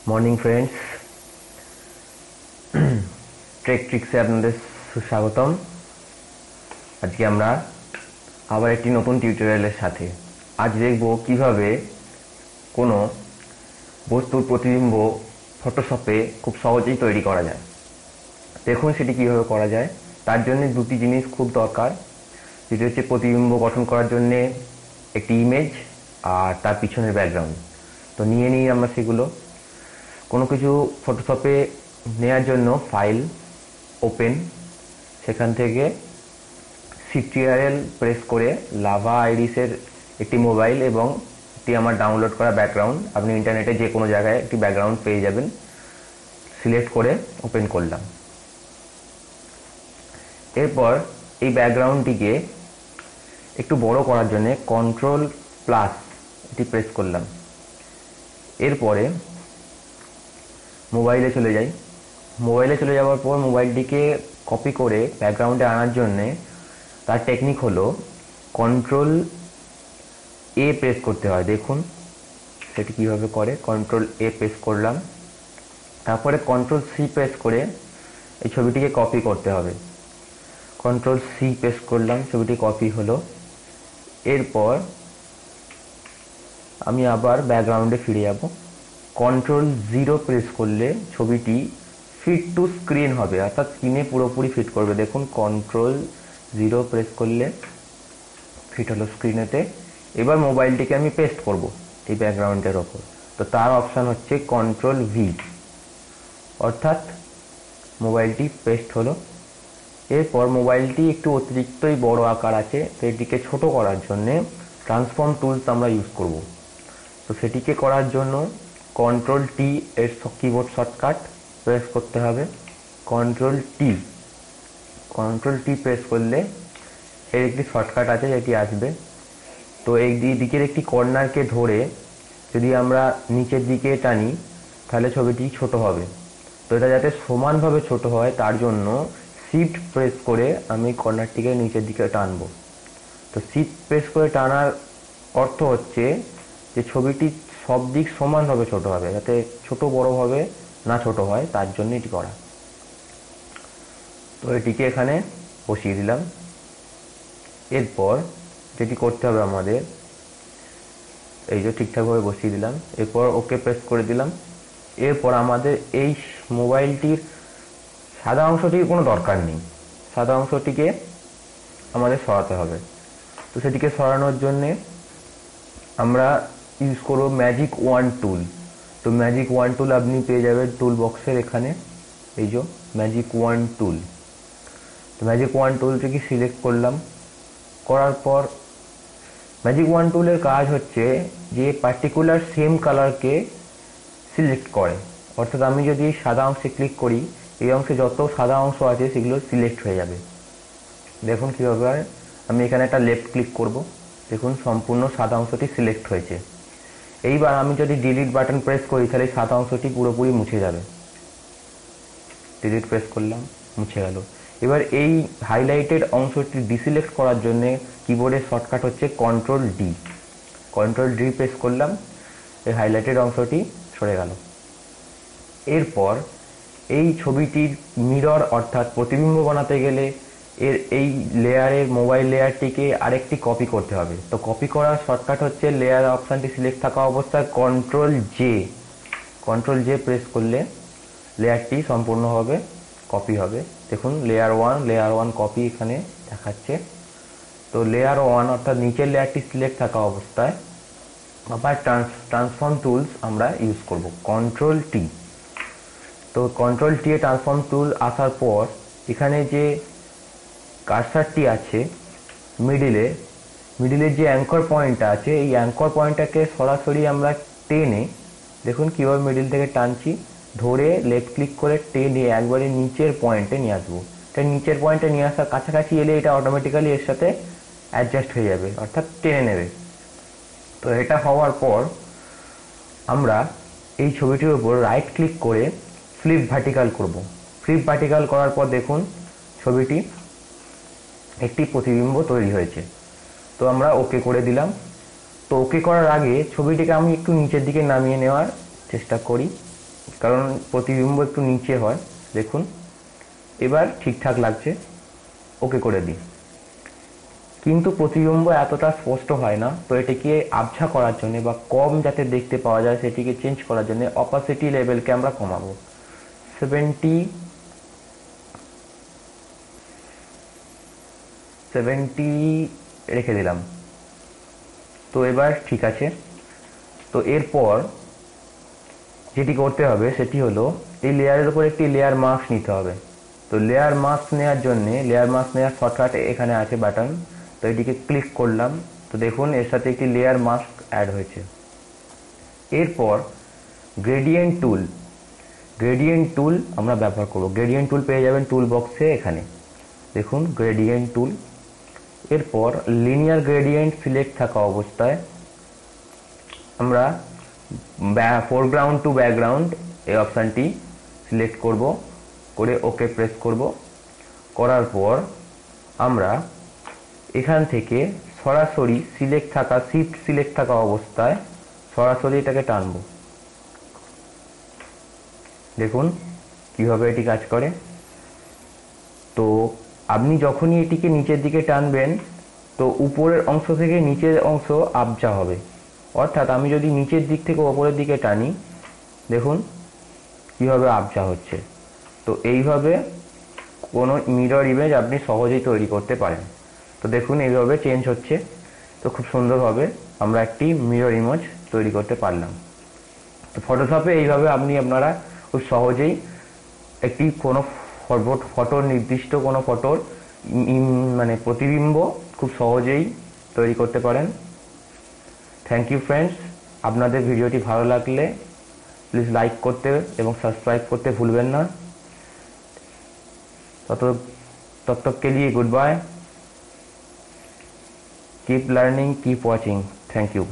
Morning friends, trek ট্রিক্সে আপনাদের সুস্বাগতম। আজকে আমরা আবার একটি নতুন টিউটোরিয়ালের সাথে আজ দেখব কিভাবে কোনো বস্তুর প্রতিবিম্ব ফটোশপে খুব সহজেই তৈরি করা যায়। দেখুন সেটি কিভাবে করা যায়। তার জন্য দুটি জিনিস খুব দরকার, যেটি হচ্ছে প্রতিবিম্ব গঠন করার জন্য একটি ইমেজ আর তার পিছনের ব্যাকগ্রাউন্ড। তো নিয়ে নিই আমরা সেগুলো। কোনো কিছু ফটোশপে নেওয়ার জন্য ফাইল ওপেন, সেখান থেকে সিটিআরএল প্রেস করে লাভা আইরিসের একটি মোবাইল এবং একটি আমার ডাউনলোড করা ব্যাকগ্রাউন্ড, আপনি ইন্টারনেটে যে কোনো জায়গায় একটি ব্যাকগ্রাউন্ড পেয়ে যাবেন, সিলেক্ট করে ওপেন করলাম। এরপর এই ব্যাকগ্রাউন্ডটিকে একটু বড় করার জন্য কন্ট্রোল প্লাস এটি প্রেস করলাম। এরপরে মোবাইলে চলে যাই। মোবাইলে চলে যাওয়ার পর মোবাইলটিকে কপি করে ব্যাকগ্রাউন্ডে আনার জন্যে তার টেকনিক হলো কন্ট্রোল এ প্রেস করতে হয়। দেখুন সেটি কিভাবে করে। কন্ট্রোল এ প্রেস করলাম, তারপরে কন্ট্রোল সি প্রেস করে এই ছবিটিকে কপি করতে হবে। কন্ট্রোল সি প্রেস করলাম, ছবিটি কপি হলো। এরপর আমি আবার ব্যাকগ্রাউন্ডে ফিরে যাব। কন্ট্রোল 0 প্রেস করলে ছবিটি ফিট টু স্ক্রিন হবে, অর্থাৎ স্ক্রিনে পুরোপুরি ফিট করবে। দেখুন কন্ট্রোল 0 প্রেস করলে ফিট হলো স্ক্রিনেতে। এবার মোবাইলটিকে আমি পেস্ট করব এই ব্যাকগ্রাউন্ডের ওপর। তো তার অপশান হচ্ছে কন্ট্রোল ভি, অর্থাৎ মোবাইলটি পেস্ট হলো। এরপর মোবাইলটি একটু অতিরিক্তই বড় আকার আছে, তো এটিকে ছোট করার জন্যে ট্রান্সফর্ম টুলস আমরা ইউজ করব। তো সেটিকে করার জন্য কন্ট্রোল টি এর কিবোর্ড শর্টকাট প্রেস করতে হবে। কন্ট্রোল টি প্রেস করলে এর একটি শর্টকাট আছে যেটি আসবে। তো এই দিকের একটি কর্নারকে ধরে যদি আমরা নিচের দিকে টানি তাহলে ছবিটি ছোট হবে। তো এটা যাতে সমানভাবে ছোট হয় তার জন্য শিফট প্রেস করে আমি কর্নারটিকে নিচের দিকে টানবো। তো শিফট প্রেস করে টানার অর্থ হচ্ছে যে ছবিটি সব দিক সমানভাবে ছোট হবে, যাতে ছোট বড়ভাবে না ছোট হয়, তার জন্য এটি করা। তো এটিকে এখানে বসিয়ে দিলাম। এরপর যেটি করতে হবে আমাদের, এই যে ঠিকঠাকভাবে বসিয়ে দিলাম, এরপর ওকে প্রেস করে দিলাম। এরপর আমাদের এই মোবাইলটির সাদা অংশটির কোনো দরকার নেই, সাদা অংশটিকে আমাদের সরাতে হবে। তো সেটিকে সরানোর জন্যে আমরা ইউজ করব ম্যাজিক ওয়ান টুল। তো ম্যাজিক ওয়ান টুল আপনি পেয়ে যাবেন টুল বক্সের এখানে, এই যে ম্যাজিক ওয়ান টুল। তো ম্যাজিক ওয়ান টুলটিকে সিলেক্ট করলাম। করার পর ম্যাজিক ওয়ান টুলের কাজ হচ্ছে যে পার্টিকুলার সেম কালারকে সিলেক্ট করে, অর্থাৎ আমি যদি সাদা অংশে ক্লিক করি এই অংশে যত সাদা অংশ আছে সেগুলো সিলেক্ট হয়ে যাবে। দেখুন কীভাবে। আমি এখানে একটা লেফট ক্লিক করব, দেখুন সম্পূর্ণ সাদা অংশটি সিলেক্ট হয়েছে। এইবার আমি যদি ডিলিট বাটন প্রেস করি তাহলে সাদা অংশটি পুরোপুরি মুছে যাবে। ডিলিট প্রেস করলাম, মুছে গেল। এবার এই হাইলাইটেড অংশটি ডিসিলেক্ট করার জন্য কিবোর্ডের শর্টকাট হচ্ছে control D. Control D press করলাম, এই হাইলাইটেড অংশটি সরে গেল। এরপর এই ছবিটির মিরর অর্থাৎ প্রতিবিম্ব বানাতে গেলে এর এই লেয়ারের মোবাইল লেয়ারটিকে আরেকটি কপি করতে হবে। তো কপি করার শর্টকাট হচ্ছে লেয়ার অপশানটি সিলেক্ট থাকা অবস্থায় কন্ট্রোল জে প্রেস করলে লেয়ারটি সম্পূর্ণভাবে কপি হবে। দেখুন লেয়ার ওয়ান কপি এখানে দেখাচ্ছে। তো লেয়ার ওয়ান অর্থাৎ নিচের লেয়ারটি সিলেক্ট থাকা অবস্থায় আবার ট্রান্সফর্ম টুলস আমরা ইউজ করব, কন্ট্রোল টি। তো কন্ট্রোল টি এ ট্রান্সফর্ম টুল আসার পর এখানে যে কার্সারটি আছে মিডিলের যে অ্যাঙ্কর পয়েন্টটা আছে, এই অ্যাঙ্কর পয়েন্টটাকে সরাসরি আমরা টেনে, দেখুন কীভাবে মিডিল থেকে টানছি, ধরে লেফট ক্লিক করে টেনে একবারে নিচের পয়েন্টে নিয়ে আসবো। এটা নিচের পয়েন্টে নিয়ে আসার কাছাকাছি এলে এটা অটোমেটিক্যালি এর সাথে অ্যাডজাস্ট হয়ে যাবে, অর্থাৎ টেনে নেবে। তো এটা হওয়ার পর আমরা এই ছবিটির উপর রাইট ক্লিক করে ফ্লিপ ভার্টিক্যাল করব। ফ্লিপ ভার্টিক্যাল করার পর দেখুন ছবিটি একটি প্রতিবিম্ব তৈরি হয়েছে। তো আমরা ওকে করে দিলাম। তো ওকে করার আগে ছবিটিকে আমি একটু নিচের দিকে নামিয়ে নেওয়ার চেষ্টা করি। কারণ প্রতিবিম্ব একটু নিচে হয়। দেখুন এবার ঠিকঠাক লাগছে, ওকে করে দিই। কিন্তু প্রতিবিম্ব এতটা স্পষ্ট হয় না, তো এটিকে আবছা করার জন্য বা কম যাতে দেখতে পাওয়া যায় সেটিকে চেঞ্জ করার জন্য অপাসিটি লেভেলকে আমরা কমাবো। 70 রেখে দিলাম। তো এবার ঠিক আছে। তো এরপর যেটি করতে হবে সেটি হলো এই লেয়ারের উপর একটি লেয়ার মাস্ক নিতে হবে। তো লেয়ার মাস্ক নেওয়ার জন্য লেয়ার মাস্ক নেওয়ার শর্টকাট এখানে আছে বাটন, তো এটিকে ক্লিক করলাম। তো দেখুন এর সাথে একটি লেয়ার মাস্ক অ্যাড হয়েছে। এরপর গ্রেডিয়েন্ট টুল আমরা ব্যবহার করব। গ্রেডিয়েন্ট টুল পেয়ে যাবেন টুল বক্সে, এখানে দেখুন গ্রেডিয়েন্ট টুল। এরপর লিনিয়ার গ্রেডিয়েন্ট সিলেক্ট থাকা অবস্থায় আমরা ফোরগ্রাউন্ড টু ব্যাকগ্রাউন্ড এই অপশানটি সিলেক্ট করব, করে ওকে প্রেস করব। করার পর আমরা এখান থেকে সরাসরি শিফট সিলেক্ট থাকা অবস্থায় সরাসরি এটাকে টানব। দেখুন কিভাবে এটি কাজ করে। তো আপনি যখনই এটিকে নিচের দিকে টানবেন তো উপরের অংশ থেকে নিচের অংশ আবজা হবে। অর্থাৎ আমি যদি নিচের দিক থেকে ওপরের দিকে টানি, দেখুন কিভাবে আবজা হচ্ছে। তো এইভাবে কোনো মিরর ইমেজ আপনি সহজেই তৈরি করতে পারেন। তো দেখুন এইভাবে চেঞ্জ হচ্ছে। তো খুব সুন্দরভাবে আমরা একটি মিরর ইমেজ তৈরি করতে পারলাম। তো ফটোশপে এইভাবে আপনারা খুব সহজেই একটি কোনো ফটোর নির্দিষ্ট কোনো ফটোর মানে প্রতিবিম্ব খুব সহজেই তৈরি করতে পারেন। Thank you friends. আপনাদের ভিডিওটি ভালো লাগলে প্লিজ লাইক করতে এবং সাবস্ক্রাইব করতে ভুলবেন না। तब तक के लिए good bye. Keep learning, keep watching. Thank you.